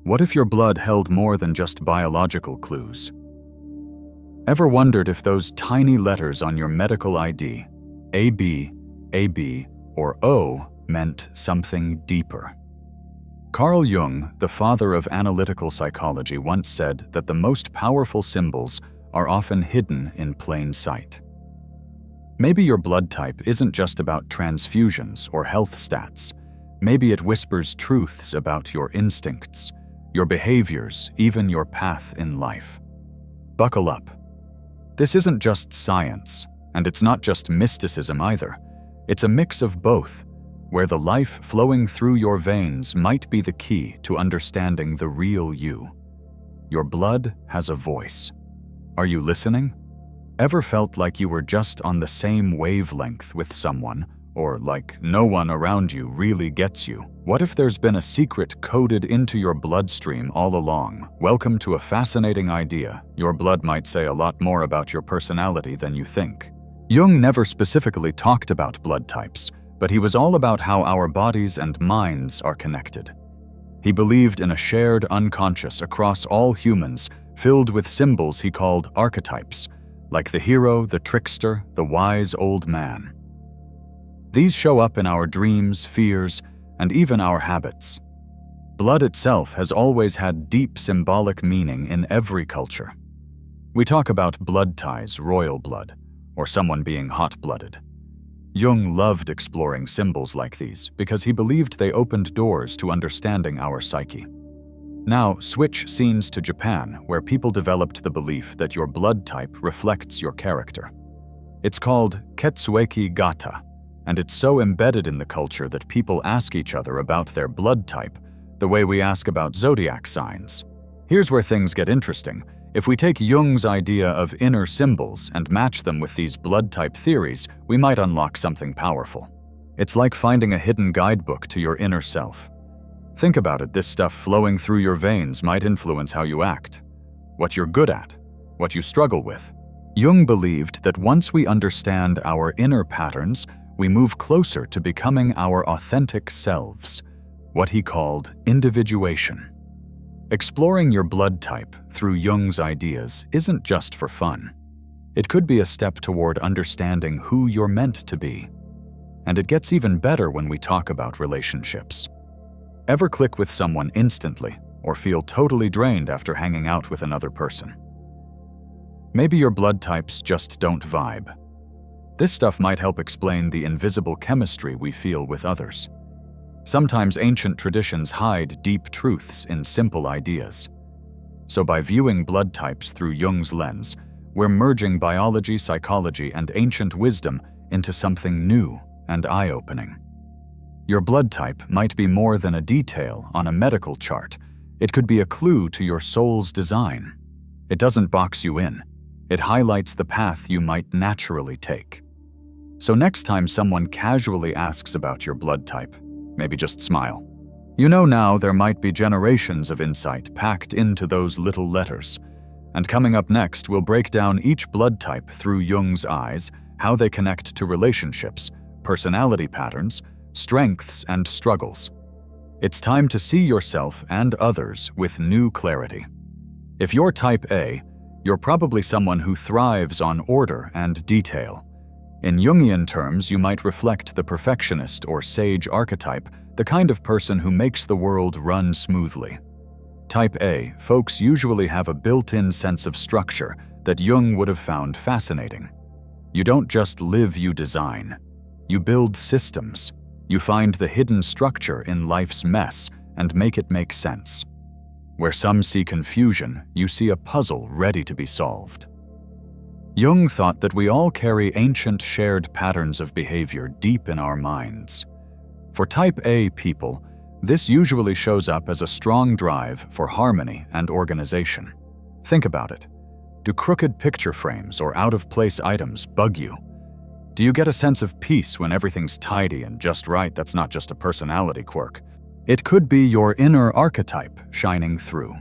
What if your blood held more than just biological clues? Ever wondered if those tiny letters on your medical ID, AB, AB, or O, meant something deeper? Carl Jung, the father of analytical psychology, once said that the most powerful symbols are often hidden in plain sight. Maybe your blood type isn't just about transfusions or health stats. Maybe it whispers truths about your instincts, your behaviors, even your path in life. Buckle up. This isn't just science, and it's not just mysticism either. It's a mix of both, where the life flowing through your veins might be the key to understanding the real you. Your blood has a voice. Are you listening? Ever felt like you were just on the same wavelength with someone, or like no one around you really gets you? What if there's been a secret coded into your bloodstream all along? Welcome to a fascinating idea. Your blood might say a lot more about your personality than you think. Jung never specifically talked about blood types, but he was all about how our bodies and minds are connected. He believed in a shared unconscious across all humans, filled with symbols he called archetypes, like the hero, the trickster, the wise old man. These show up in our dreams, fears, and even our habits. Blood itself has always had deep symbolic meaning in every culture. We talk about blood ties, royal blood, or someone being hot-blooded. Jung loved exploring symbols like these because he believed they opened doors to understanding our psyche. Now, switch scenes to Japan, where people developed the belief that your blood type reflects your character. It's called Ketsueki-gata, and it's so embedded in the culture that people ask each other about their blood type the way we ask about zodiac signs. Here's where things get interesting. If we take Jung's idea of inner symbols and match them with these blood type theories, we might unlock something powerful. It's like finding a hidden guidebook to your inner self. Think about it, this stuff flowing through your veins might influence how you act, what you're good at, what you struggle with. Jung believed that once we understand our inner patterns, we move closer to becoming our authentic selves, what he called individuation. Exploring your blood type through Jung's ideas isn't just for fun. It could be a step toward understanding who you're meant to be. And it gets even better when we talk about relationships. Ever click with someone instantly or feel totally drained after hanging out with another person? Maybe your blood types just don't vibe. This stuff might help explain the invisible chemistry we feel with others. Sometimes ancient traditions hide deep truths in simple ideas. So by viewing blood types through Jung's lens, we're merging biology, psychology, and ancient wisdom into something new and eye-opening. Your blood type might be more than a detail on a medical chart. It could be a clue to your soul's design. It doesn't box you in. It highlights the path you might naturally take. So next time someone casually asks about your blood type, maybe just smile. You know now there might be generations of insight packed into those little letters. And coming up next, we'll break down each blood type through Jung's eyes, how they connect to relationships, personality patterns, strengths, and struggles. It's time to see yourself and others with new clarity. If you're type A, you're probably someone who thrives on order and detail. In Jungian terms, you might reflect the perfectionist or sage archetype, the kind of person who makes the world run smoothly. Type A folks usually have a built-in sense of structure that Jung would have found fascinating. You don't just live, you design. You build systems. You find the hidden structure in life's mess and make it make sense. Where some see confusion, you see a puzzle ready to be solved. Jung thought that we all carry ancient shared patterns of behavior deep in our minds. For type A people, this usually shows up as a strong drive for harmony and organization. Think about it. Do crooked picture frames or out-of-place items bug you? Do you get a sense of peace when everything's tidy and just right? That's not just a personality quirk. It could be your inner archetype shining through.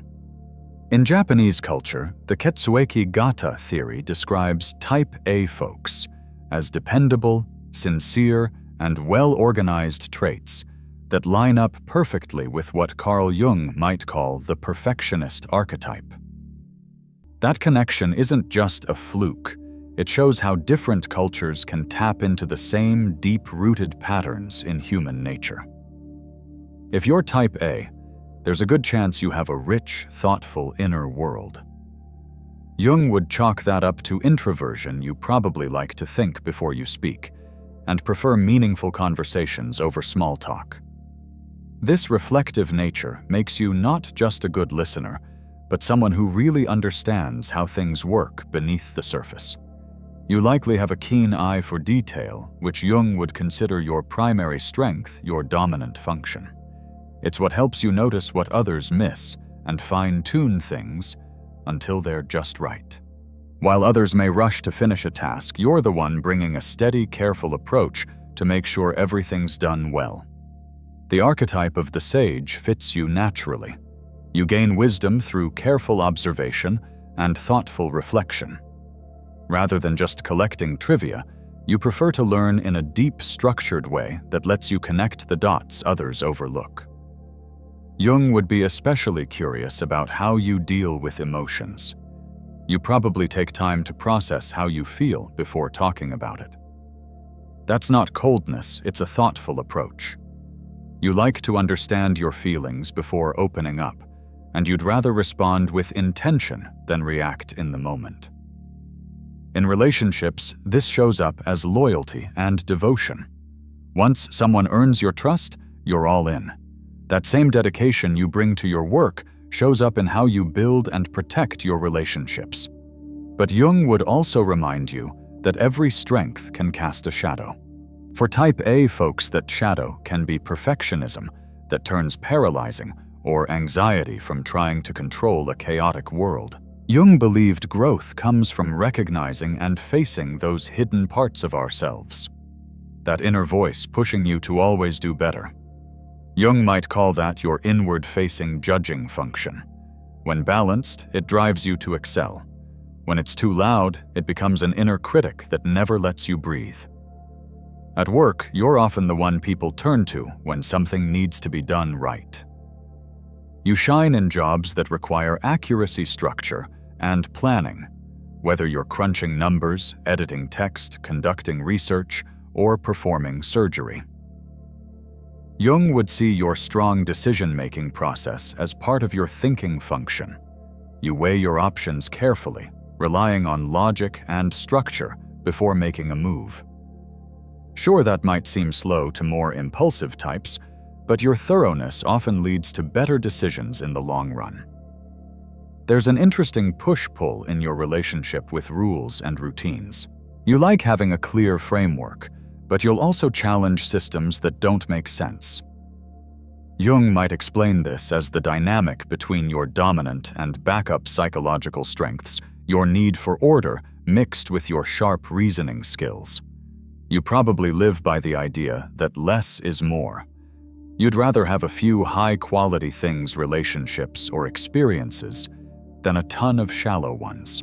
In Japanese culture, the Ketsueki-gata theory describes type A folks as dependable, sincere, and well-organized traits that line up perfectly with what Carl Jung might call the perfectionist archetype. That connection isn't just a fluke. It shows how different cultures can tap into the same deep-rooted patterns in human nature. If you're type A, there's a good chance you have a rich, thoughtful inner world. Jung would chalk that up to introversion. You probably like to think before you speak, and prefer meaningful conversations over small talk. This reflective nature makes you not just a good listener, but someone who really understands how things work beneath the surface. You likely have a keen eye for detail, which Jung would consider your primary strength, your dominant function. It's what helps you notice what others miss and fine-tune things until they're just right. While others may rush to finish a task, you're the one bringing a steady, careful approach to make sure everything's done well. The archetype of the sage fits you naturally. You gain wisdom through careful observation and thoughtful reflection. Rather than just collecting trivia, you prefer to learn in a deep, structured way that lets you connect the dots others overlook. Jung would be especially curious about how you deal with emotions. You probably take time to process how you feel before talking about it. That's not coldness, it's a thoughtful approach. You like to understand your feelings before opening up, and you'd rather respond with intention than react in the moment. In relationships, this shows up as loyalty and devotion. Once someone earns your trust, you're all in. That same dedication you bring to your work shows up in how you build and protect your relationships. But Jung would also remind you that every strength can cast a shadow. For type A folks, that shadow can be perfectionism that turns paralyzing, or anxiety from trying to control a chaotic world. Jung believed growth comes from recognizing and facing those hidden parts of ourselves. That inner voice pushing you to always do better. Jung might call that your inward-facing judging function. When balanced, it drives you to excel. When it's too loud, it becomes an inner critic that never lets you breathe. At work, you're often the one people turn to when something needs to be done right. You shine in jobs that require accuracy, structure, and planning, whether you're crunching numbers, editing text, conducting research, or performing surgery. Jung would see your strong decision-making process as part of your thinking function. You weigh your options carefully, relying on logic and structure before making a move. Sure, that might seem slow to more impulsive types, but your thoroughness often leads to better decisions in the long run. There's an interesting push-pull in your relationship with rules and routines. You like having a clear framework, but you'll also challenge systems that don't make sense. Jung might explain this as the dynamic between your dominant and backup psychological strengths, your need for order mixed with your sharp reasoning skills. You probably live by the idea that less is more. You'd rather have a few high-quality things, relationships, or experiences than a ton of shallow ones.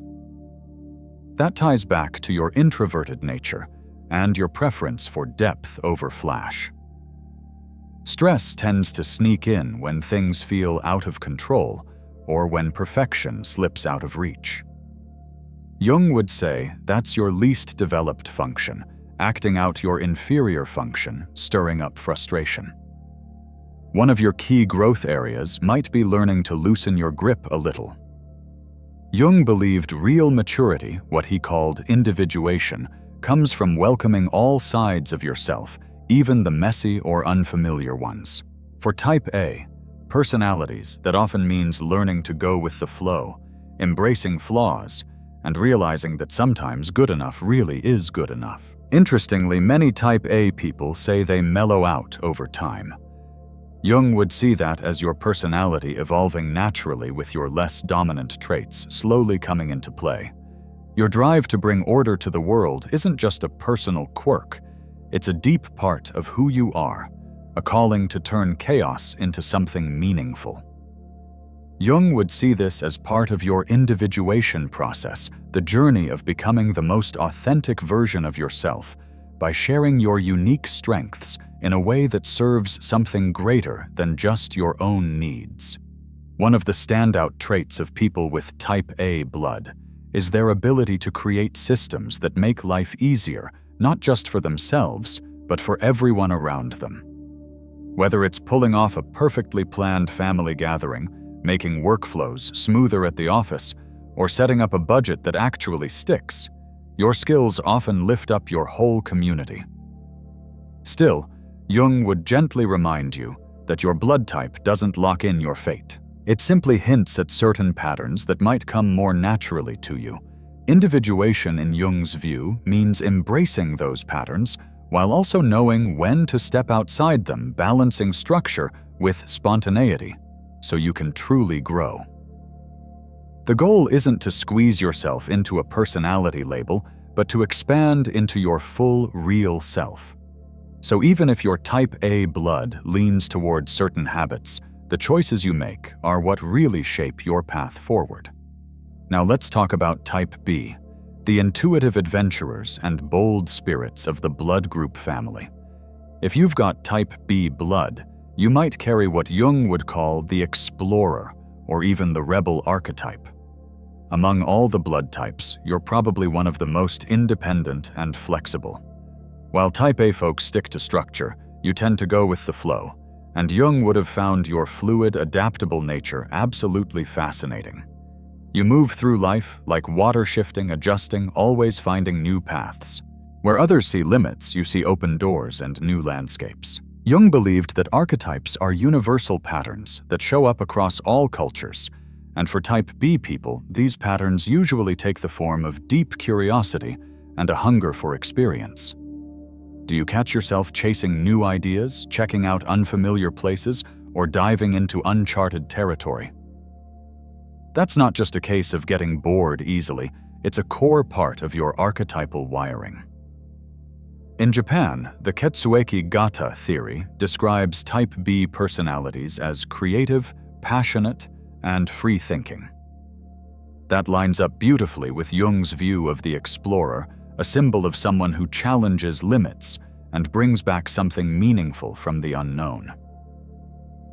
That ties back to your introverted nature and your preference for depth over flash. Stress tends to sneak in when things feel out of control or when perfection slips out of reach. Jung would say that's your least developed function, acting out your inferior function, stirring up frustration. One of your key growth areas might be learning to loosen your grip a little. Jung believed real maturity, what he called individuation, comes from welcoming all sides of yourself, even the messy or unfamiliar ones. For type A, personalities, that often means learning to go with the flow, embracing flaws, and realizing that sometimes good enough really is good enough. Interestingly, many type A people say they mellow out over time. Jung would see that as your personality evolving naturally with your less dominant traits slowly coming into play. Your drive to bring order to the world isn't just a personal quirk, it's a deep part of who you are, a calling to turn chaos into something meaningful. Jung would see this as part of your individuation process, the journey of becoming the most authentic version of yourself, by sharing your unique strengths in a way that serves something greater than just your own needs. One of the standout traits of people with type A blood is their ability to create systems that make life easier, not just for themselves, but for everyone around them. Whether it's pulling off a perfectly planned family gathering, making workflows smoother at the office, or setting up a budget that actually sticks, your skills often lift up your whole community. Still, Jung would gently remind you that your blood type doesn't lock in your fate. It simply hints at certain patterns that might come more naturally to you. Individuation in Jung's view means embracing those patterns while also knowing when to step outside them, balancing structure with spontaneity, so you can truly grow. The goal isn't to squeeze yourself into a personality label, but to expand into your full, real self. So even if your type A blood leans towards certain habits, the choices you make are what really shape your path forward. Now let's talk about type B, the intuitive adventurers and bold spirits of the blood group family. If you've got type B blood, you might carry what Jung would call the explorer, or even the rebel archetype. Among all the blood types, you're probably one of the most independent and flexible. While type A folks stick to structure, you tend to go with the flow, and Jung would have found your fluid, adaptable nature absolutely fascinating. You move through life like water shifting, adjusting, always finding new paths. Where others see limits, you see open doors and new landscapes. Jung believed that archetypes are universal patterns that show up across all cultures, and for type B people, these patterns usually take the form of deep curiosity and a hunger for experience. Do you catch yourself chasing new ideas, checking out unfamiliar places, or diving into uncharted territory? That's not just a case of getting bored easily, it's a core part of your archetypal wiring. In Japan, the Ketsueki-gata theory describes type B personalities as creative, passionate, and free-thinking. That lines up beautifully with Jung's view of the explorer, a symbol of someone who challenges limits and brings back something meaningful from the unknown.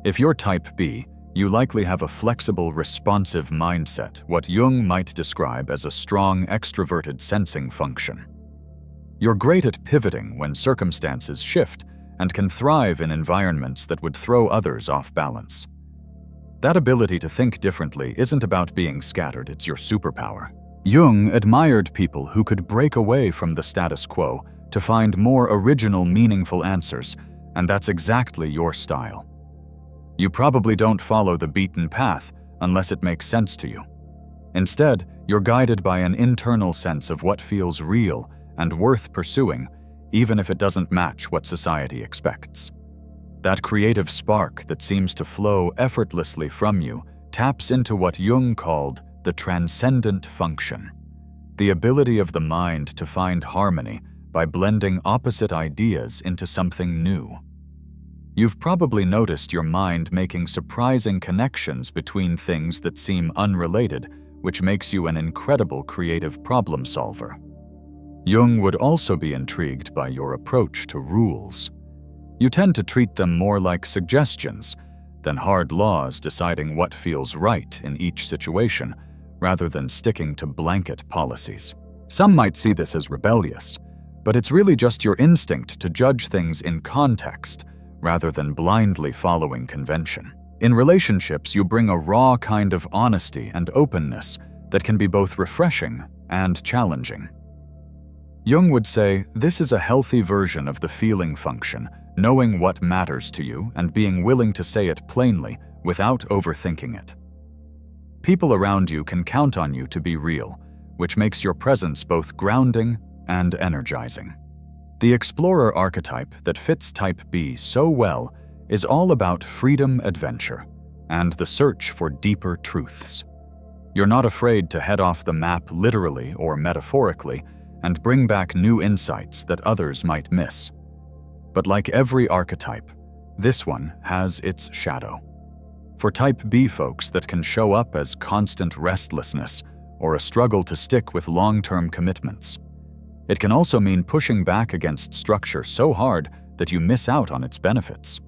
If you're type B, you likely have a flexible, responsive mindset, what Jung might describe as a strong, extroverted sensing function. You're great at pivoting when circumstances shift and can thrive in environments that would throw others off balance. That ability to think differently isn't about being scattered, it's your superpower. Jung admired people who could break away from the status quo to find more original, meaningful answers, and that's exactly your style. You probably don't follow the beaten path unless it makes sense to you. Instead, you're guided by an internal sense of what feels real and worth pursuing, even if it doesn't match what society expects. That creative spark that seems to flow effortlessly from you taps into what Jung called the transcendent function, the ability of the mind to find harmony by blending opposite ideas into something new. You've probably noticed your mind making surprising connections between things that seem unrelated, which makes you an incredible creative problem solver. Jung would also be intrigued by your approach to rules. You tend to treat them more like suggestions than hard laws deciding what feels right in each situation, rather than sticking to blanket policies. Some might see this as rebellious, but it's really just your instinct to judge things in context rather than blindly following convention. In relationships, you bring a raw kind of honesty and openness that can be both refreshing and challenging. Jung would say this is a healthy version of the feeling function, knowing what matters to you and being willing to say it plainly without overthinking it. People around you can count on you to be real, which makes your presence both grounding and energizing. The explorer archetype that fits type B so well is all about freedom, adventure, and the search for deeper truths. You're not afraid to head off the map literally or metaphorically and bring back new insights that others might miss. But like every archetype, this one has its shadow. For type B folks, that can show up as constant restlessness or a struggle to stick with long-term commitments. It can also mean pushing back against structure so hard that you miss out on its benefits.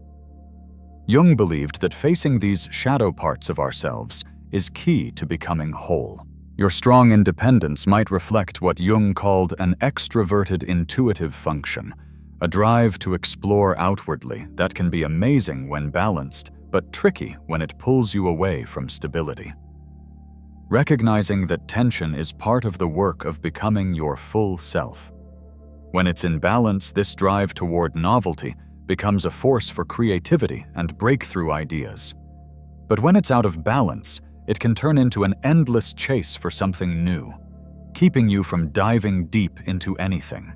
Jung believed that facing these shadow parts of ourselves is key to becoming whole. Your strong independence might reflect what Jung called an extroverted intuitive function, a drive to explore outwardly that can be amazing when balanced, but tricky when it pulls you away from stability. Recognizing that tension is part of the work of becoming your full self. When it's in balance, this drive toward novelty becomes a force for creativity and breakthrough ideas. But when it's out of balance, it can turn into an endless chase for something new, keeping you from diving deep into anything.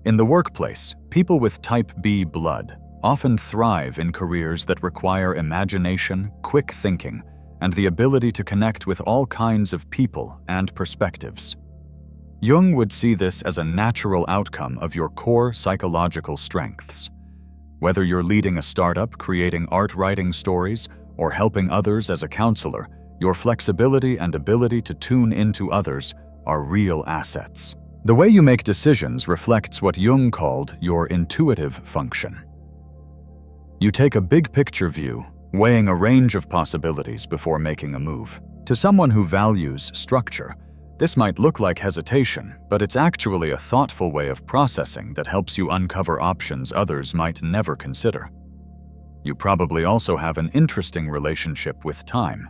In the workplace, people with type B blood often thrive in careers that require imagination, quick thinking, and the ability to connect with all kinds of people and perspectives. Jung would see this as a natural outcome of your core psychological strengths. Whether you're leading a startup, creating art writing stories, or helping others as a counselor, your flexibility and ability to tune into others are real assets. The way you make decisions reflects what Jung called your intuitive function. You take a big picture view, weighing a range of possibilities before making a move. To someone who values structure, this might look like hesitation, but it's actually a thoughtful way of processing that helps you uncover options others might never consider. You probably also have an interesting relationship with time.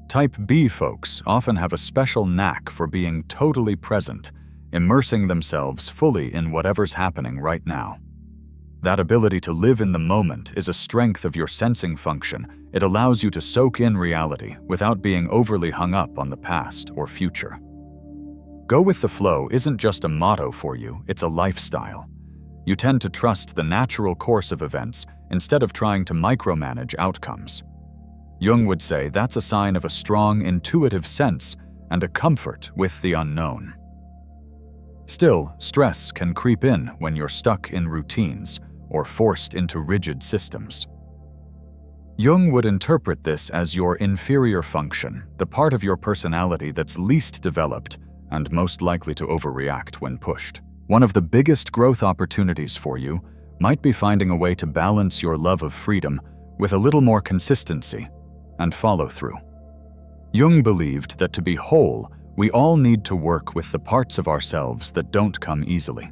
Type B folks often have a special knack for being totally present, immersing themselves fully in whatever's happening right now. That ability to live in the moment is a strength of your sensing function. It allows you to soak in reality without being overly hung up on the past or future. Go with the flow isn't just a motto for you, it's a lifestyle. You tend to trust the natural course of events instead of trying to micromanage outcomes. Jung would say that's a sign of a strong intuitive sense and a comfort with the unknown. Still, stress can creep in when you're stuck in routines or forced into rigid systems. Jung would interpret this as your inferior function, the part of your personality that's least developed and most likely to overreact when pushed. One of the biggest growth opportunities for you might be finding a way to balance your love of freedom with a little more consistency and follow-through. Jung believed that to be whole, we all need to work with the parts of ourselves that don't come easily.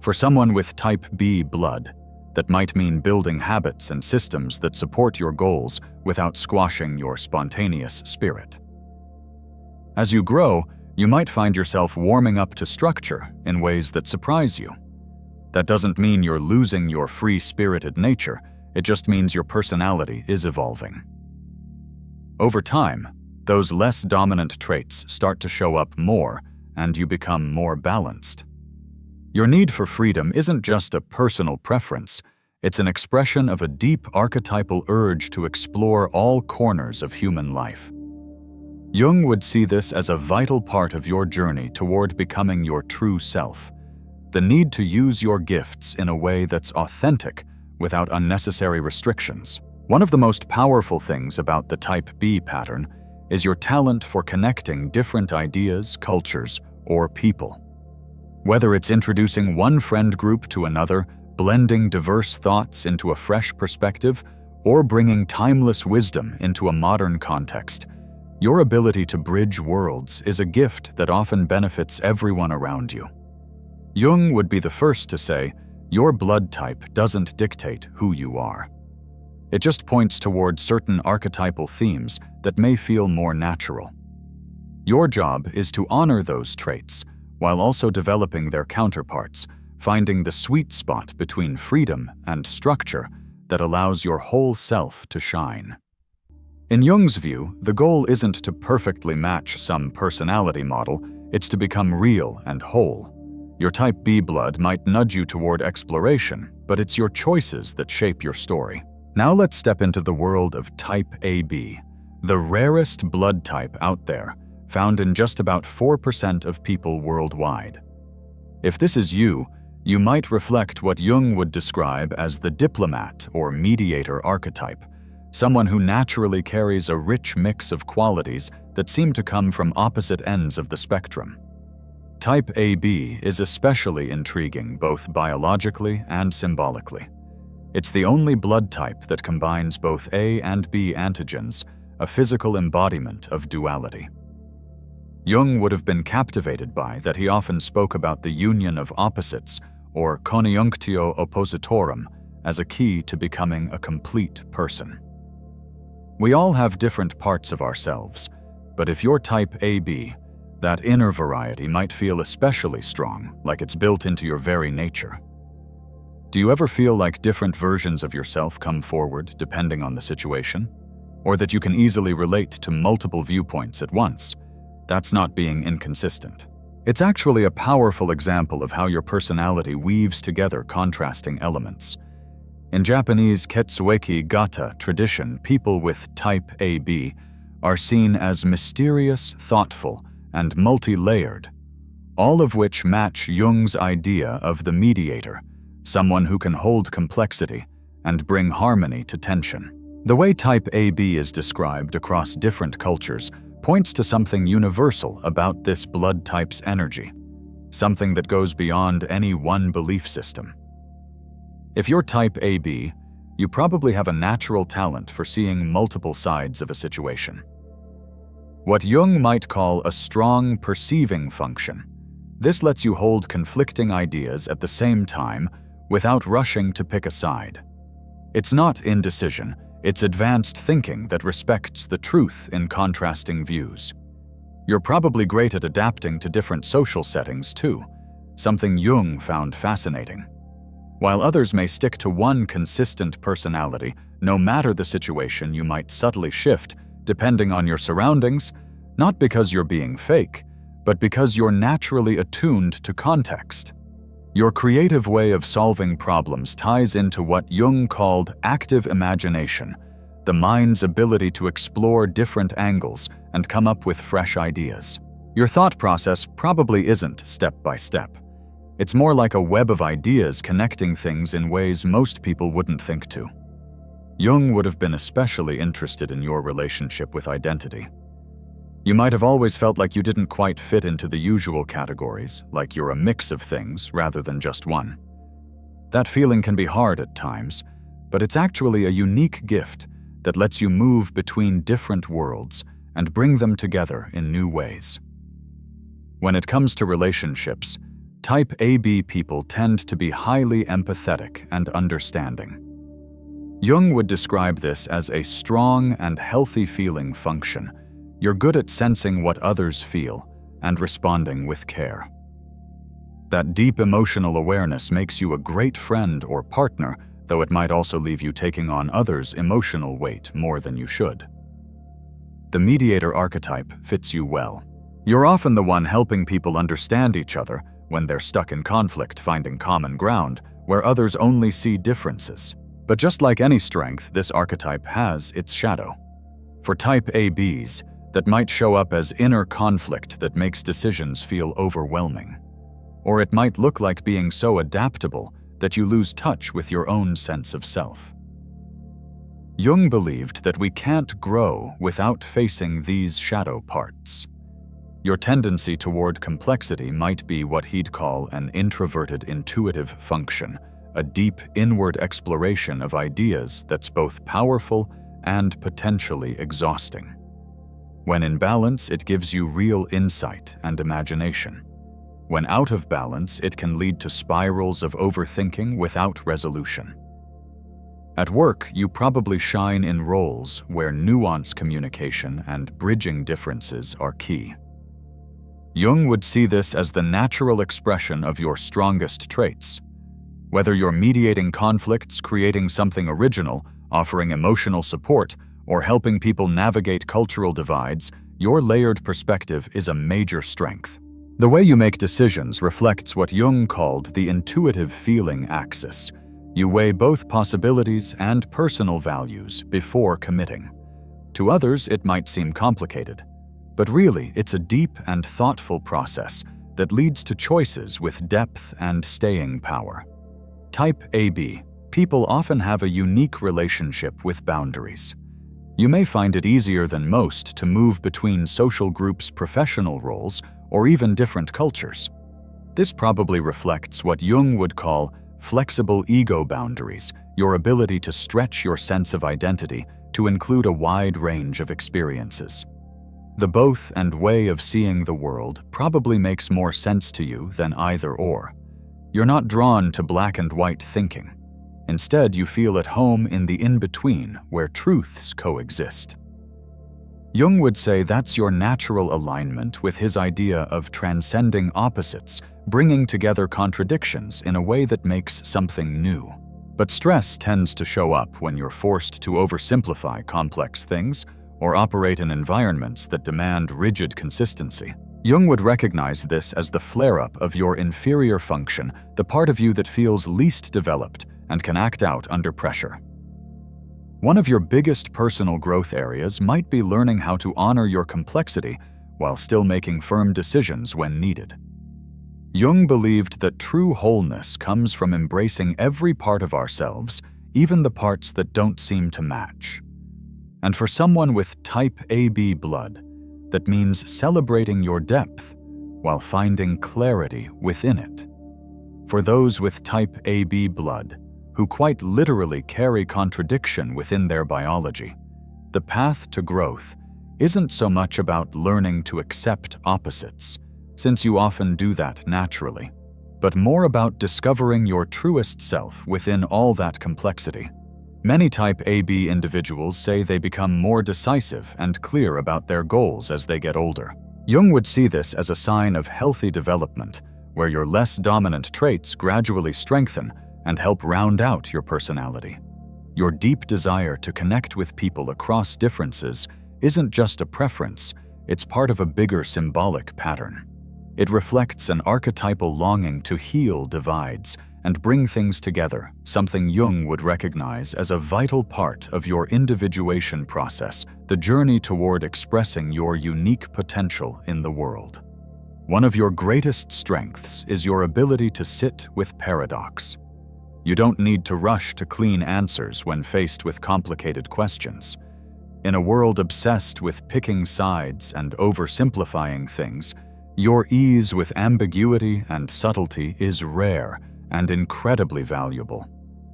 For someone with type B blood, that might mean building habits and systems that support your goals without squashing your spontaneous spirit. As you grow, you might find yourself warming up to structure in ways that surprise you. That doesn't mean you're losing your free-spirited nature, it just means your personality is evolving. Over time, those less dominant traits start to show up more, and you become more balanced. Your need for freedom isn't just a personal preference, it's an expression of a deep archetypal urge to explore all corners of human life. Jung would see this as a vital part of your journey toward becoming your true self, the need to use your gifts in a way that's authentic without unnecessary restrictions. One of the most powerful things about the type B pattern is your talent for connecting different ideas, cultures, or people. Whether it's introducing one friend group to another, blending diverse thoughts into a fresh perspective, or bringing timeless wisdom into a modern context, your ability to bridge worlds is a gift that often benefits everyone around you. Jung would be the first to say, your blood type doesn't dictate who you are. It just points toward certain archetypal themes that may feel more natural. Your job is to honor those traits, while also developing their counterparts, finding the sweet spot between freedom and structure that allows your whole self to shine. In Jung's view, the goal isn't to perfectly match some personality model, it's to become real and whole. Your type B blood might nudge you toward exploration, but it's your choices that shape your story. Now let's step into the world of type AB, the rarest blood type out there, found in just about 4% of people worldwide. If this is you, you might reflect what Jung would describe as the diplomat or mediator archetype, someone who naturally carries a rich mix of qualities that seem to come from opposite ends of the spectrum. Type AB is especially intriguing both biologically and symbolically. It's the only blood type that combines both A and B antigens, a physical embodiment of duality. Jung would have been captivated by that he often spoke about the union of opposites, or coniunctio oppositorum, as a key to becoming a complete person. We all have different parts of ourselves, but if you're type AB, that inner variety might feel especially strong, like it's built into your very nature. Do you ever feel like different versions of yourself come forward depending on the situation? Or that you can easily relate to multiple viewpoints at once? That's not being inconsistent. It's actually a powerful example of how your personality weaves together contrasting elements. In Japanese Ketsueki-gata tradition, people with type AB are seen as mysterious, thoughtful, and multi-layered, all of which match Jung's idea of the mediator, someone who can hold complexity and bring harmony to tension. The way type AB is described across different cultures points to something universal about this blood type's energy, something that goes beyond any one belief system. If you're type AB, you probably have a natural talent for seeing multiple sides of a situation. What Jung might call a strong perceiving function. This lets you hold conflicting ideas at the same time without rushing to pick a side. It's not indecision, it's advanced thinking that respects the truth in contrasting views. You're probably great at adapting to different social settings too, something Jung found fascinating. While others may stick to one consistent personality, no matter the situation, you might subtly shift depending on your surroundings, not because you're being fake, but because you're naturally attuned to context. Your creative way of solving problems ties into what Jung called active imagination, the mind's ability to explore different angles and come up with fresh ideas. Your thought process probably isn't step by step. It's more like a web of ideas connecting things in ways most people wouldn't think to. Jung would have been especially interested in your relationship with identity. You might have always felt like you didn't quite fit into the usual categories, like you're a mix of things rather than just one. That feeling can be hard at times, but it's actually a unique gift that lets you move between different worlds and bring them together in new ways. When it comes to relationships, type AB people tend to be highly empathetic and understanding. Jung would describe this as a strong and healthy feeling function. You're good at sensing what others feel and responding with care. That deep emotional awareness makes you a great friend or partner, though it might also leave you taking on others' emotional weight more than you should. The mediator archetype fits you well. You're often the one helping people understand each other when they're stuck in conflict, finding common ground where others only see differences. But just like any strength, this archetype has its shadow. For type ABs, that might show up as inner conflict that makes decisions feel overwhelming. Or it might look like being so adaptable that you lose touch with your own sense of self. Jung believed that we can't grow without facing these shadow parts. Your tendency toward complexity might be what he'd call an introverted intuitive function, a deep inward exploration of ideas that's both powerful and potentially exhausting. When in balance, it gives you real insight and imagination. When out of balance, it can lead to spirals of overthinking without resolution. At work, you probably shine in roles where nuanced communication and bridging differences are key. Jung would see this as the natural expression of your strongest traits. Whether you're mediating conflicts, creating something original, offering emotional support, or helping people navigate cultural divides, your layered perspective is a major strength. The way you make decisions reflects what Jung called the intuitive feeling axis. You weigh both possibilities and personal values before committing. To others, it might seem complicated, but really, it's a deep and thoughtful process that leads to choices with depth and staying power. Type AB, people often have a unique relationship with boundaries. You may find it easier than most to move between social groups' professional roles or even different cultures. This probably reflects what Jung would call flexible ego boundaries, your ability to stretch your sense of identity to include a wide range of experiences. The both and way of seeing the world probably makes more sense to you than either or. You're not drawn to black and white thinking. Instead, you feel at home in the in-between where truths coexist. Jung would say that's your natural alignment with his idea of transcending opposites, bringing together contradictions in a way that makes something new. But stress tends to show up when you're forced to oversimplify complex things or operate in environments that demand rigid consistency. Jung would recognize this as the flare-up of your inferior function, the part of you that feels least developed and can act out under pressure. One of your biggest personal growth areas might be learning how to honor your complexity while still making firm decisions when needed. Jung believed that true wholeness comes from embracing every part of ourselves, even the parts that don't seem to match. And for someone with type AB blood, that means celebrating your depth while finding clarity within it. For those with type AB blood, who quite literally carry contradiction within their biology, the path to growth isn't so much about learning to accept opposites, since you often do that naturally, but more about discovering your truest self within all that complexity. Many type AB individuals say they become more decisive and clear about their goals as they get older. Jung would see this as a sign of healthy development, where your less dominant traits gradually strengthen and help round out your personality. Your deep desire to connect with people across differences isn't just a preference, it's part of a bigger symbolic pattern. It reflects an archetypal longing to heal divides and bring things together, something Jung would recognize as a vital part of your individuation process, the journey toward expressing your unique potential in the world. One of your greatest strengths is your ability to sit with paradox. You don't need to rush to clean answers when faced with complicated questions. In a world obsessed with picking sides and oversimplifying things, your ease with ambiguity and subtlety is rare and incredibly valuable.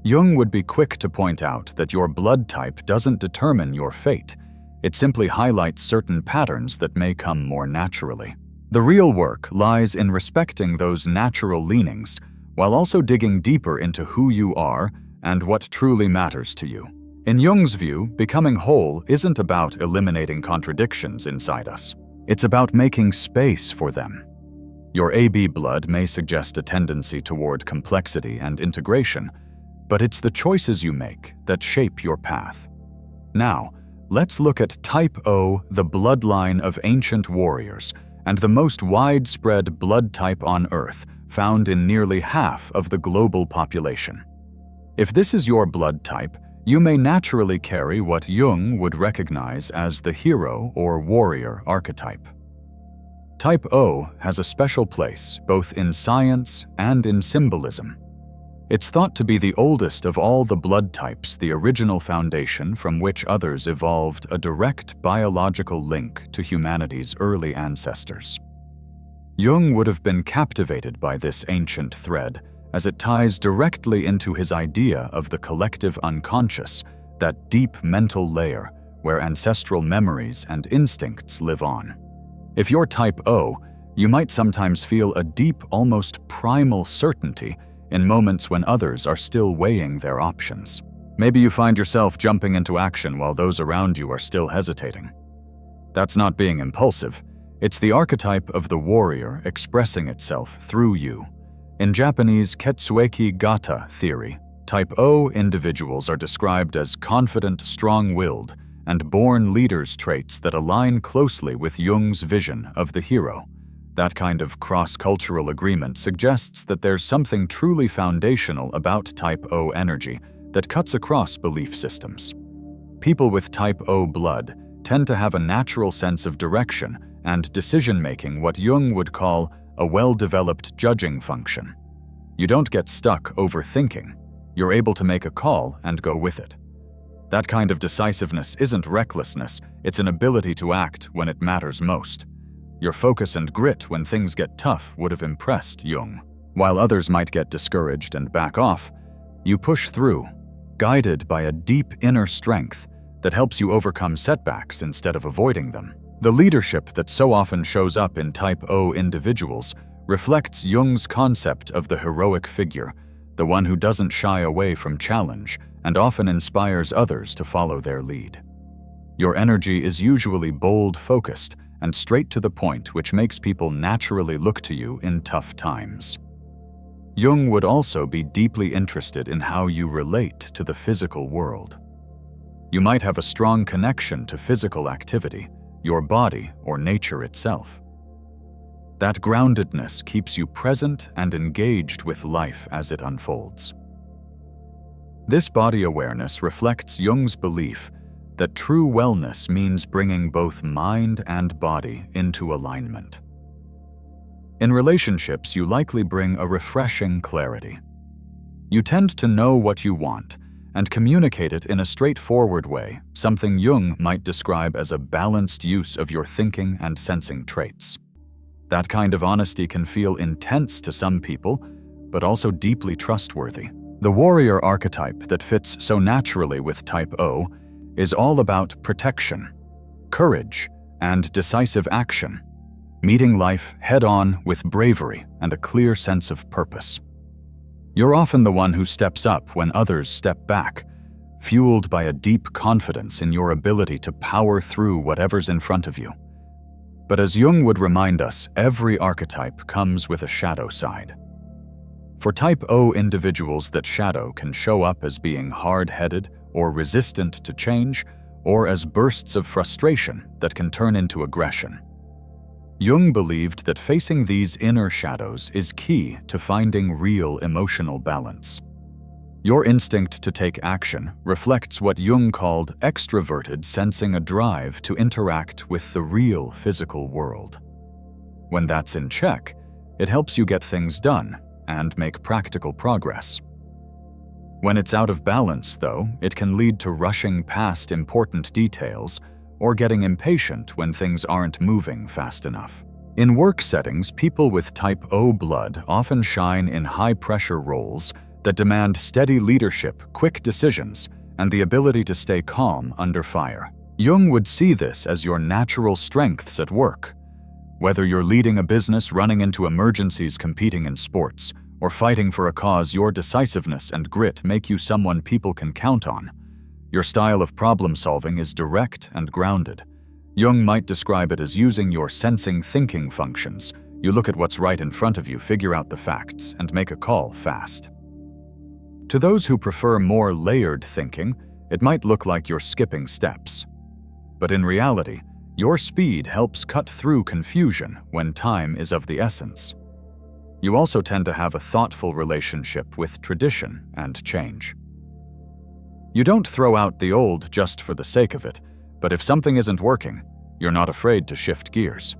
Jung would be quick to point out that your blood type doesn't determine your fate. It simply highlights certain patterns that may come more naturally. The real work lies in respecting those natural leanings, while also digging deeper into who you are and what truly matters to you. In Jung's view, becoming whole isn't about eliminating contradictions inside us. It's about making space for them. Your AB blood may suggest a tendency toward complexity and integration, but it's the choices you make that shape your path. Now, let's look at Type O, the bloodline of ancient warriors, and the most widespread blood type on Earth, found in nearly half of the global population. If this is your blood type, you may naturally carry what Jung would recognize as the hero or warrior archetype. Type O has a special place both in science and in symbolism. It's thought to be the oldest of all the blood types, the original foundation from which others evolved a direct biological link to humanity's early ancestors. Jung would have been captivated by this ancient thread, as it ties directly into his idea of the collective unconscious, that deep mental layer where ancestral memories and instincts live on. If you're Type O, you might sometimes feel a deep, almost primal certainty in moments when others are still weighing their options. Maybe you find yourself jumping into action while those around you are still hesitating. That's not being impulsive. It's the archetype of the warrior expressing itself through you. In Japanese Ketsueki-gata theory, Type O individuals are described as confident, strong-willed, and born leaders' traits that align closely with Jung's vision of the hero. That kind of cross-cultural agreement suggests that there's something truly foundational about Type O energy that cuts across belief systems. People with Type O blood tend to have a natural sense of direction and decision-making, what Jung would call a well-developed judging function. You don't get stuck overthinking. You're able to make a call and go with it. That kind of decisiveness isn't recklessness, it's an ability to act when it matters most. Your focus and grit when things get tough would have impressed Jung. While others might get discouraged and back off, you push through, guided by a deep inner strength that helps you overcome setbacks instead of avoiding them. The leadership that so often shows up in Type O individuals reflects Jung's concept of the heroic figure, the one who doesn't shy away from challenge and often inspires others to follow their lead. Your energy is usually bold-focused and straight to the point, which makes people naturally look to you in tough times. Jung would also be deeply interested in how you relate to the physical world. You might have a strong connection to physical activity, your body, or nature itself. That groundedness keeps you present and engaged with life as it unfolds. This body awareness reflects Jung's belief that true wellness means bringing both mind and body into alignment. In relationships, you likely bring a refreshing clarity. You tend to know what you want and communicate it in a straightforward way, something Jung might describe as a balanced use of your thinking and sensing traits. That kind of honesty can feel intense to some people, but also deeply trustworthy. The warrior archetype that fits so naturally with Type O is all about protection, courage, and decisive action, meeting life head-on with bravery and a clear sense of purpose. You're often the one who steps up when others step back, fueled by a deep confidence in your ability to power through whatever's in front of you. But as Jung would remind us, every archetype comes with a shadow side. For Type O individuals, that shadow can show up as being hard-headed or resistant to change, or as bursts of frustration that can turn into aggression. Jung believed that facing these inner shadows is key to finding real emotional balance. Your instinct to take action reflects what Jung called extroverted sensing, a drive to interact with the real physical world. When that's in check, it helps you get things done and make practical progress. When it's out of balance, though, it can lead to rushing past important details or getting impatient when things aren't moving fast enough. In work settings, people with Type O blood often shine in high-pressure roles that demand steady leadership, quick decisions, and the ability to stay calm under fire. Jung would see this as your natural strengths at work. Whether you're leading a business, running into emergencies, competing in sports, or fighting for a cause, your decisiveness and grit make you someone people can count on. Your style of problem-solving is direct and grounded. Jung might describe it as using your sensing thinking functions. You look at what's right in front of you, figure out the facts, and make a call fast. To those who prefer more layered thinking, it might look like you're skipping steps. But in reality, your speed helps cut through confusion when time is of the essence. You also tend to have a thoughtful relationship with tradition and change. You don't throw out the old just for the sake of it, but if something isn't working, you're not afraid to shift gears.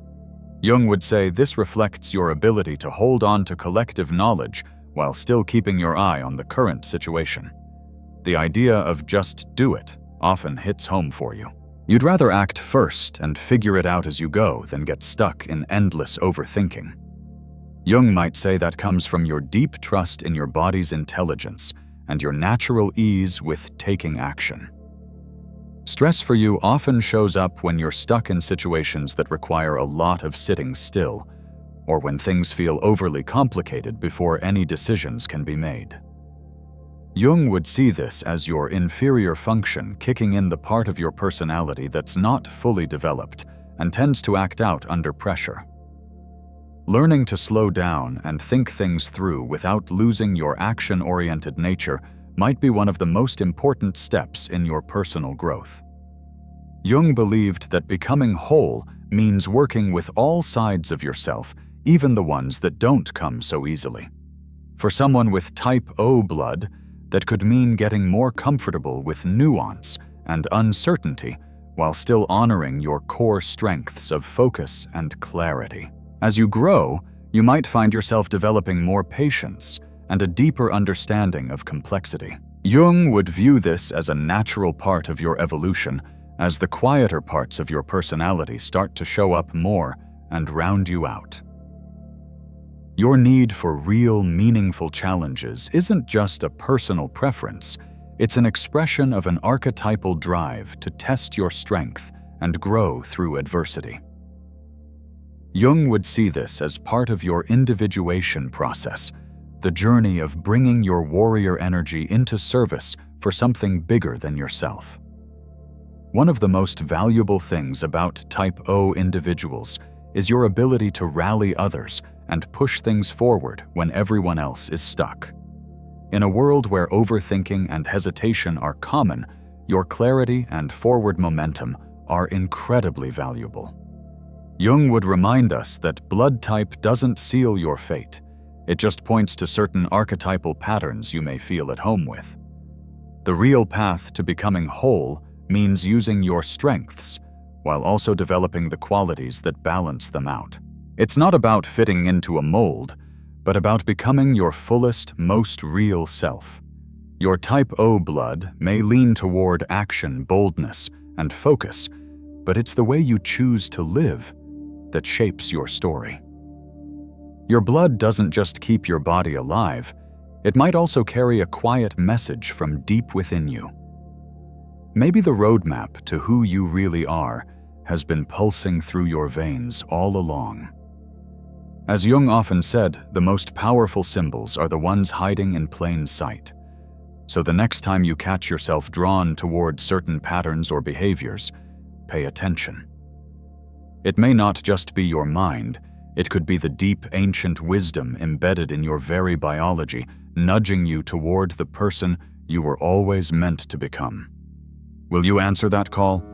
Jung would say this reflects your ability to hold on to collective knowledge while still keeping your eye on the current situation. The idea of just do it often hits home for you. You'd rather act first and figure it out as you go than get stuck in endless overthinking. Jung might say that comes from your deep trust in your body's intelligence and your natural ease with taking action. Stress for you often shows up when you're stuck in situations that require a lot of sitting still, or when things feel overly complicated before any decisions can be made. Jung would see this as your inferior function kicking in the part of your personality that's not fully developed and tends to act out under pressure. Learning to slow down and think things through without losing your action-oriented nature might be one of the most important steps in your personal growth. Jung believed that becoming whole means working with all sides of yourself, even the ones that don't come so easily. For someone with Type O blood, that could mean getting more comfortable with nuance and uncertainty while still honoring your core strengths of focus and clarity. As you grow, you might find yourself developing more patience and a deeper understanding of complexity. Jung would view this as a natural part of your evolution as the quieter parts of your personality start to show up more and round you out. Your need for real, meaningful challenges isn't just a personal preference, it's an expression of an archetypal drive to test your strength and grow through adversity. Jung would see this as part of your individuation process, the journey of bringing your warrior energy into service for something bigger than yourself. One of the most valuable things about Type O individuals is your ability to rally others and push things forward when everyone else is stuck. In a world where overthinking and hesitation are common, your clarity and forward momentum are incredibly valuable. Jung would remind us that blood type doesn't seal your fate. It just points to certain archetypal patterns you may feel at home with. The real path to becoming whole means using your strengths while also developing the qualities that balance them out. It's not about fitting into a mold, but about becoming your fullest, most real self. Your Type O blood may lean toward action, boldness, and focus, but it's the way you choose to live that shapes your story. Your blood doesn't just keep your body alive, it might also carry a quiet message from deep within you. Maybe the roadmap to who you really are has been pulsing through your veins all along. As Jung often said, the most powerful symbols are the ones hiding in plain sight. So the next time you catch yourself drawn toward certain patterns or behaviors, pay attention. It may not just be your mind, it could be the deep, ancient wisdom embedded in your very biology, nudging you toward the person you were always meant to become. Will you answer that call?